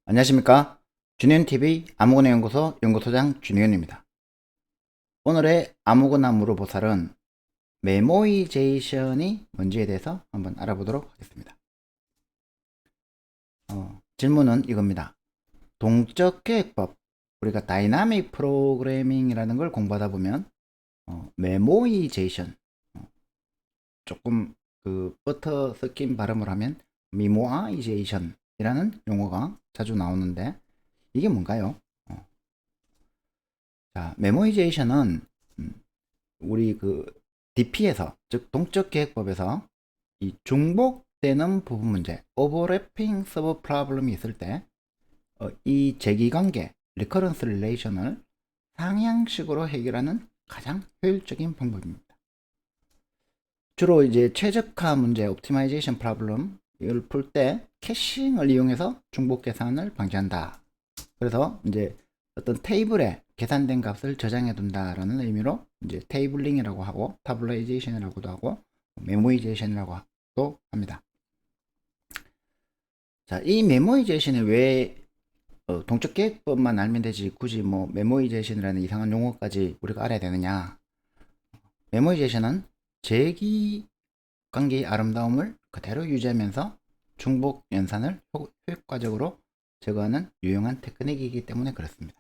안녕하십니까. 준현TV 아무거나 연구소 연구소장 준현입니다. 오늘의 아무거나 물어보살은 메모이제이션이 뭔지에 대해서 한번 알아보도록 하겠습니다. 질문은 이겁니다. 동적 계획법, 우리가 다이나믹 프로그래밍이라는 걸 공부하다 보면 메모이제이션, 조금 버터 섞인 발음을 하면 미모아이제이션이라는 용어가 자주 나오는데 이게 뭔가요? 자, 메모이제이션은 우리 DP에서, 즉 동적 계획법에서 이 중복되는 부분 문제, 오버래핑 서브 프로블럼이 있을 때 이 제기관계, 리커런스 릴레이션을 상향식으로 해결하는 가장 효율적인 방법입니다. 주로 이제 최적화 문제, 옵티마이제이션 프로블럼 이걸 풀 때 캐싱을 이용해서 중복 계산을 방지한다. 그래서 이제 어떤 테이블에 계산된 값을 저장해 둔다라는 의미로 이제 테이블링이라고 하고 타블라이제이션이라고도 하고 메모이제이션이라고도 합니다. 자, 이 메모이제이션이 왜 동적 계획법만 알면 되지 굳이 뭐 메모이제이션이라는 이상한 용어까지 우리가 알아야 되느냐? 메모이제이션은 제기 관계의 아름다움을 그대로 유지하면서 중복 연산을 효과적으로 제거하는 유용한 테크닉이기 때문에 그렇습니다.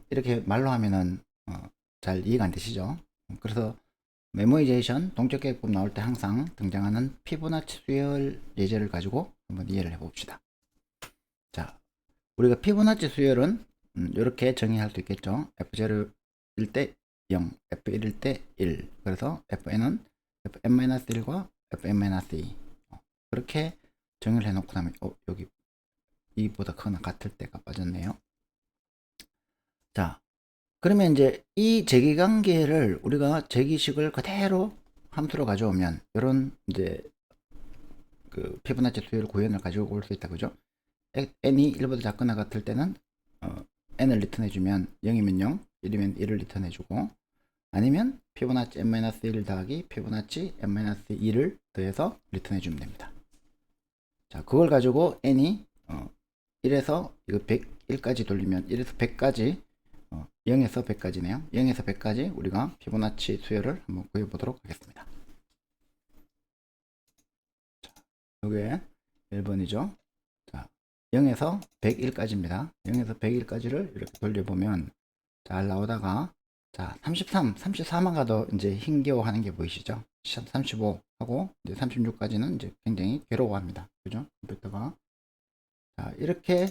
이렇게 말로 하면은 잘 이해가 안 되시죠? 그래서 메모이제이션 동적 계획법 나올 때 항상 등장하는 피보나치 수열 예제를 가지고 한번 이해를 해봅시다. 자, 우리가 피보나치 수열은 이렇게 정의할 수 있겠죠. F0일 때 0, F1일 때 1. 그래서 Fn은 Fn-1과 Fn-2 그렇게 정의를 해놓고 나면 여기 이보다 크거나 같을 때가 빠졌네요. 자, 그러면 이제 이 제기관계를 우리가 제기식을 그대로 함수로 가져오면 이런 이제 피보나치 수열 구현을 가지고 올 수 있다, 그죠? n이 1보다 작거나 같을 때는 n을 리턴해주면 0이면 0, 1이면 1을 리턴해주고, 아니면 피보나치 n-1 더하기 피보나치 n-2를 더해서 리턴해주면 됩니다. 자, 그걸 가지고 n이 1에서 이거 101까지 돌리면 1에서 100까지 0에서 100까지네요. 0에서 100까지 우리가 피보나치 수열을 한번 구해보도록 하겠습니다. 자, 이게 1번이죠. 자, 0에서 101까지입니다. 0에서 101까지를 이렇게 돌려보면 잘 나오다가 자, 33, 34만 가도 이제 힘겨워하는 게 보이시죠? 35 하고 이제 36까지는 이제 굉장히 괴로워합니다. 그죠? 컴퓨터가. 자, 이렇게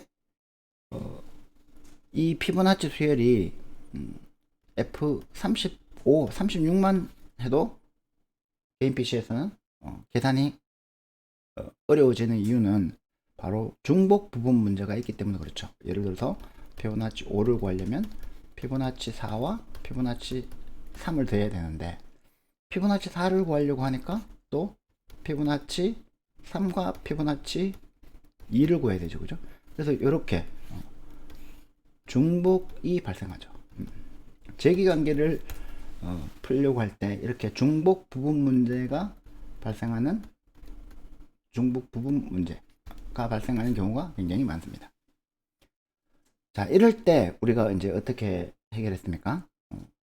이 피보나치 수열이 F35, 36만 해도 개인 PC에서는 계산이 어려워지는 이유는 바로 중복 부분 문제가 있기 때문에 그렇죠. 예를 들어서 피보나치 5를 구하려면 피보나치 4와 피보나치 3을 더해야 되는데 피보나치 4를 구하려고 하니까 또 피보나치 3과 피보나치 2를 구해야 되죠. 그죠? 그래서 이렇게 중복이 발생하죠. 제기관계를 풀려고 할 때 이렇게 중복 부분 문제가 발생하는 중복 부분 문제가 발생하는 경우가 굉장히 많습니다. 자, 이럴 때 우리가 이제 어떻게 해결했습니까?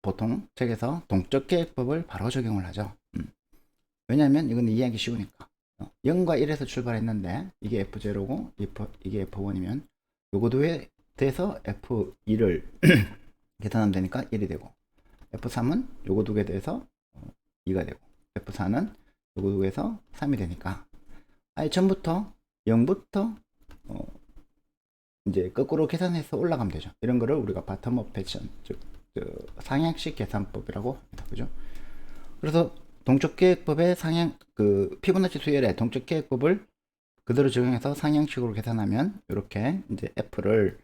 보통 책에서 동적 계획법을 바로 적용을 하죠. 왜냐하면 이건 이해하기 쉬우니까. 0과 1에서 출발했는데 이게 F0고 이게 F1이면 요거 두에 대해서 F2를 계산하면 되니까 1이 되고, F3은 요거 두 개 대해서 2가 되고, F4는 요거 두 개에서 3이 되니까 아예 전부터 0부터 이제 거꾸로 계산해서 올라가면 되죠. 이런 거를 우리가 바텀업 패션, 즉 상향식 계산법이라고 합니다. 그죠? 그래서 동적 계획법의 상향 피보나치 수열의 동적 계획법을 그대로 적용해서 상향식으로 계산하면 이렇게 이제 F를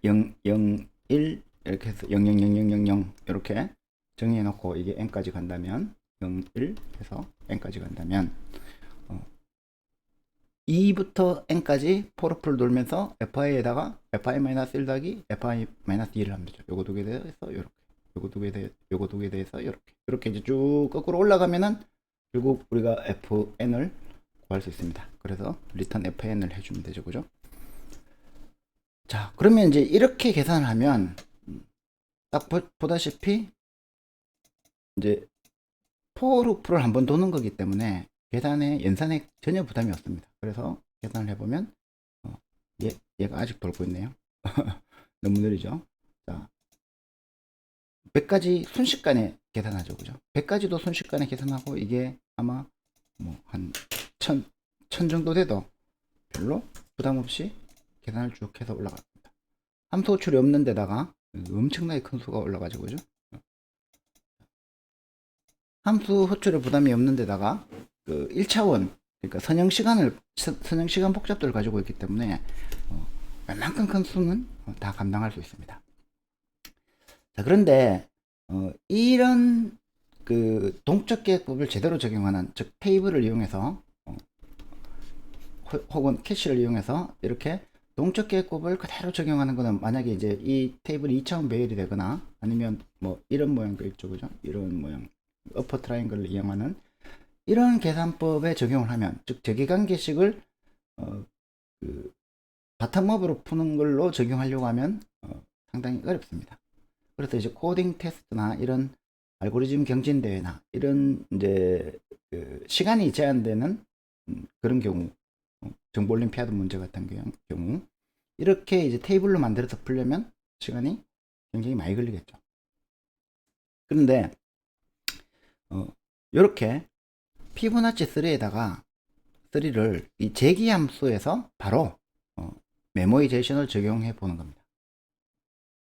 0, 0, 1 이렇게 해서 0, 0, 0, 0, 0, 0 이렇게 정의해 놓고 이게 n까지 간다면 0, 1 해서 n까지 간다면 2부터 n까지 포르프를 돌면서 fi에다가 fi-1 더하기 fi-2를 하면 되죠. 요거 두 개 대해서 요렇게, 요거 두 개 대해서 요렇게 이제 쭉 거꾸로 올라가면은 결국 우리가 fn을 구할 수 있습니다. 그래서 return FN을 해주면 되죠, 그죠? 자, 그러면 이제 이렇게 계산을 하면 딱 보다시피 이제 for loop를 한번 도는 거기 때문에 계산에 연산에 전혀 부담이 없습니다. 그래서 계산을 해보면 얘가 아직 돌고 있네요. 너무 느리죠. 자, 100가지 순식간에 계산하죠, 그죠? 100가지도 순식간에 계산하고 이게 아마 뭐 한 1000 정도 돼도 별로 부담 없이 계산을 쭉 해서 올라갑니다. 함수 호출이 없는 데다가 엄청나게 큰 수가 올라가죠, 그죠? 함수 호출에 부담이 없는 데다가 그 1차원 그러니까 선형 시간 복잡도를 가지고 있기 때문에 웬만큼 큰 수는 다 감당할 수 있습니다. 자, 그런데 이런 그 동적 계획법을 제대로 적용하는, 즉 테이블을 이용해서 혹은 캐시를 이용해서 이렇게 동적 계획법을 그대로 적용하는 것은, 만약에 이제 이 테이블이 2차원 배열이 되거나 아니면 뭐 이런 모양도 있죠, 그죠? 이런 모양, 어퍼 트라이앵글을 이용하는 이런 계산법에 적용을 하면, 즉 제기관계식을 그 바텀업으로 푸는 걸로 적용하려고 하면 상당히 어렵습니다. 그래서 이제 코딩 테스트나 이런 알고리즘 경진대회나 이런 이제 그 시간이 제한되는 그런 경우, 정보 올림피아드 문제 같은 경우 이렇게 이제 테이블로 만들어서 풀려면 시간이 굉장히 많이 걸리겠죠. 그런데 이렇게 피보나치 3에다가 3를 이 제기 함수에서 바로 메모이제이션을 적용해 보는 겁니다.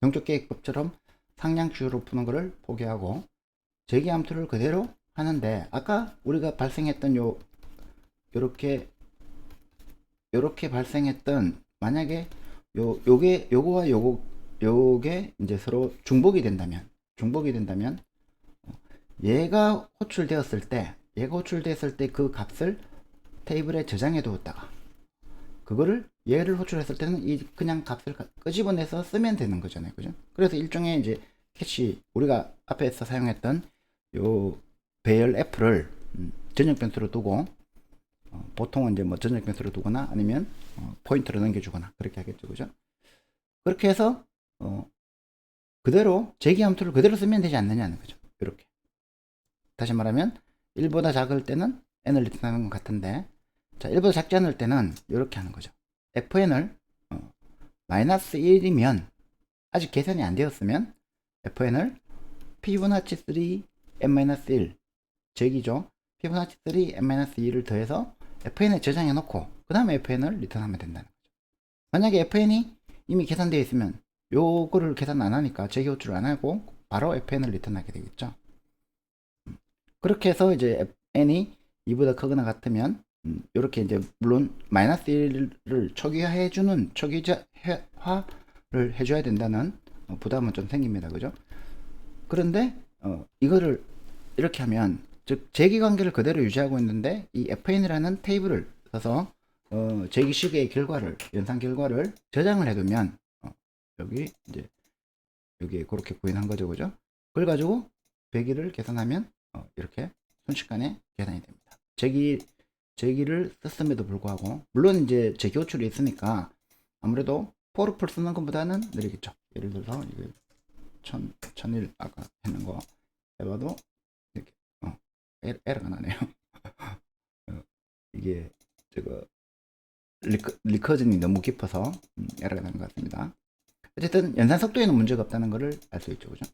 동적 계획법처럼 상량주로 푸는 것을 포기하고 제기 함수를 그대로 하는데, 아까 우리가 발생했던 요렇게 발생했던, 만약에 요거와 요게 이제 서로 중복이 된다면 얘가 호출되었을 때 그 값을 테이블에 저장해 두었다가 그거를 얘를 호출했을 때는 이 그냥 값을 끄집어내서 쓰면 되는 거잖아요, 그죠? 그래서 일종의 이제 캐시, 우리가 앞에서 사용했던 요 배열 F를 전역 변수로 두고 보통은 이제 뭐 전역 변수로 두거나 아니면 포인트로 넘겨주거나 그렇게 하겠죠, 그죠? 그렇게 해서 그대로 제기 함수를 그대로 쓰면 되지 않느냐는 거죠. 이렇게 다시 말하면 1보다 작을 때는 n을 리턴하는 것 같은데, 자, 1보다 작지 않을 때는 이렇게 하는 거죠. fn을 마이너스 1이면, 아직 계산이 안 되었으면 fn을 피보나치 3 n-1 제기죠. 피보나치 3 n-2를 더해서 fn에 저장해 놓고 그 다음에 fn을 리턴하면 된다는 거죠. 만약에 fn이 이미 계산되어 있으면 요거를 계산 안 하니까 제기 호출을 안 하고 바로 fn을 리턴하게 되겠죠. 그렇게 해서 이제 n이 2보다 크거나 같으면 이렇게 이제 물론 마이너스 1을 초기화를 해줘야 된다는 부담은 좀 생깁니다, 그죠? 그런데 이거를 이렇게 하면, 즉 제기관계를 그대로 유지하고 있는데 이 fn이라는 테이블을 써서 제기식의 결과를, 연산 결과를 저장을 해두면 여기 이제 여기에 그렇게 구현한 거죠, 그죠? 그걸 가지고 배기를 계산하면 이렇게 순식간에 계산이 됩니다. 제기를 썼음에도 불구하고, 물론 이제 제기 호출이 있으니까 아무래도 포르풀 쓰는 것보다는 느리겠죠. 예를 들어서 이게 1001 아까 했는 거 해봐도 이렇게 에러가 나네요. 이게 저거 리커전이 너무 깊어서 에러가 나는 것 같습니다. 어쨌든 연산 속도에는 문제가 없다는 것을 알 수 있죠, 그죠?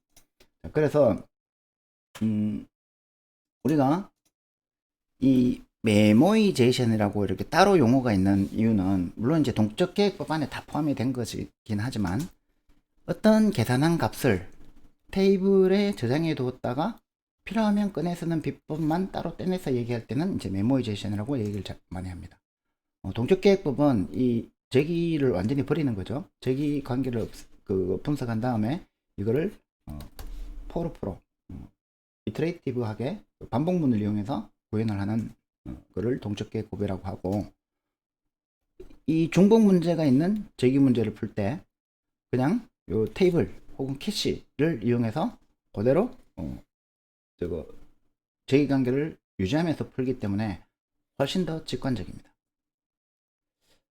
자, 그래서 우리가 이 메모이제이션이라고 이렇게 따로 용어가 있는 이유는, 물론 이제 동적 계획법 안에 다 포함이 된 것이긴 하지만 어떤 계산한 값을 테이블에 저장해 두었다가 필요하면 꺼내 쓰는 비법만 따로 떼내서 얘기할 때는 이제 메모이제이션이라고 얘기를 많이 합니다. 동적 계획법은 이 제기를 완전히 버리는 거죠. 제기 관계를 분석한 다음에 이거를 for 프로 이터레이티브하게 반복문을 이용해서 구현을 하는 거를 동적 계획법이라고 하고, 이 중복 문제가 있는 제기 문제를 풀 때 그냥 요 테이블 혹은 캐시를 이용해서 그대로 제기 관계를 유지하면서 풀기 때문에 훨씬 더 직관적입니다.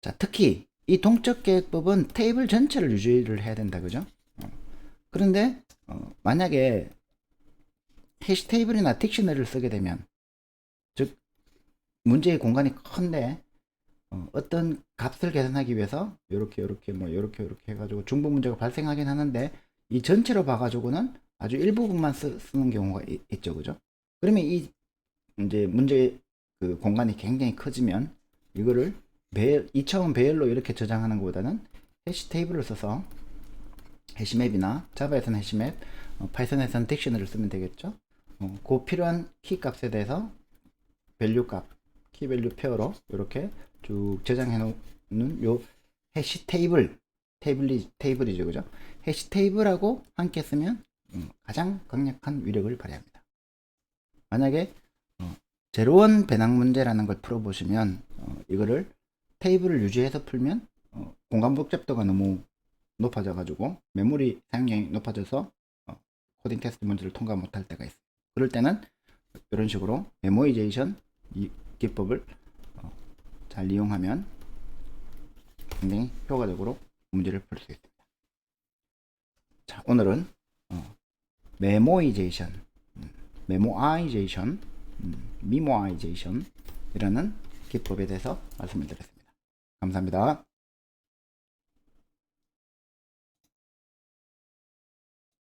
자, 특히 이 동적 계획법은 테이블 전체를 유지를 해야 된다, 그죠? 그런데 만약에 해시 테이블이나 딕셔너리를 쓰게 되면, 즉 문제의 공간이 큰데 어떤 값을 계산하기 위해서 이렇게 뭐 이렇게 해가지고 중복 문제가 발생하긴 하는데, 이 전체로 봐가지고는 아주 일부분만 쓰는 경우가 있죠, 그죠? 그러면 이 이제 문제 그 공간이 굉장히 커지면 이거를 2차원 배열로 이렇게 저장하는 것보다는 해시 테이블을 써서 해시맵이나 자바에서는 해시맵, 파이썬에서는 딕셔너리를 쓰면 되겠죠. 그 필요한 키 값에 대해서 밸류 값, 키 밸류 페어로 이렇게 쭉 저장해 놓는 요 해시 테이블이죠, 그죠? 해시 테이블하고 함께 쓰면 가장 강력한 위력을 발휘합니다. 만약에 제로원 배낭 문제라는 걸 풀어보시면 이거를 테이블을 유지해서 풀면 공간 복잡도가 너무 높아져 가지고 메모리 사용량이 높아져서 코딩 테스트 문제를 통과 못할 때가 있어요. 그럴 때는 이런 식으로 메모이제이션 이 기법을 잘 이용하면 굉장히 효과적으로 문제를 풀 수 있습니다. 자, 오늘은 메모이제이션, 메모아이제이션, 미모아이제이션 이라는 기법에 대해서 말씀을 드렸습니다. 감사합니다.